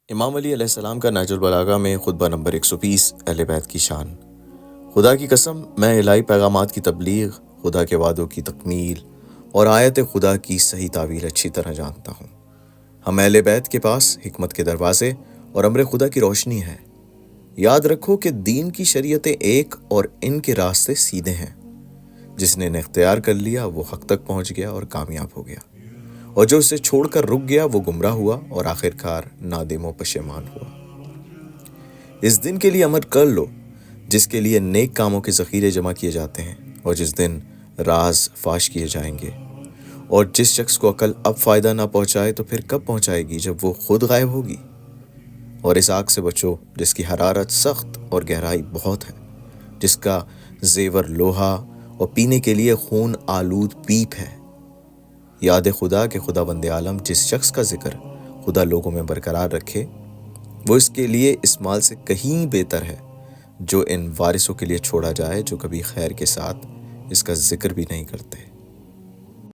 امام علی علیہ السلام کا نہج البلاغہ میں خطبہ نمبر 120 اہل بیت کی شان۔ خدا کی قسم، میں الہی پیغامات کی تبلیغ، خدا کے وعدوں کی تکمیل اور آیت خدا کی صحیح تعویل اچھی طرح جانتا ہوں۔ ہم اہل بیت کے پاس حکمت کے دروازے اور امر خدا کی روشنی ہے۔ یاد رکھو کہ دین کی شریعتیں ایک اور ان کے راستے سیدھے ہیں۔ جس نے انہیں اختیار کر لیا وہ حق تک پہنچ گیا اور کامیاب ہو گیا، اور جو اسے چھوڑ کر رک گیا وہ گمراہ ہوا اور آخرکار نادم و پشیمان ہوا۔ اس دن کے لیے عمل کر لو جس کے لیے نیک کاموں کے ذخیرے جمع کیے جاتے ہیں، اور جس دن راز فاش کیے جائیں گے، اور جس شخص کو عقل اب فائدہ نہ پہنچائے تو پھر کب پہنچائے گی جب وہ خود غائب ہوگی۔ اور اس آگ سے بچو جس کی حرارت سخت اور گہرائی بہت ہے، جس کا زیور لوہا اور پینے کے لیے خون آلود پیپ ہے۔ یاد خدا کہ خدا بند عالم جس شخص کا ذکر خدا لوگوں میں برقرار رکھے، وہ اس کے لیے اس مال سے کہیں بہتر ہے جو ان وارثوں کے لیے چھوڑا جائے جو کبھی خیر کے ساتھ اس کا ذکر بھی نہیں کرتے۔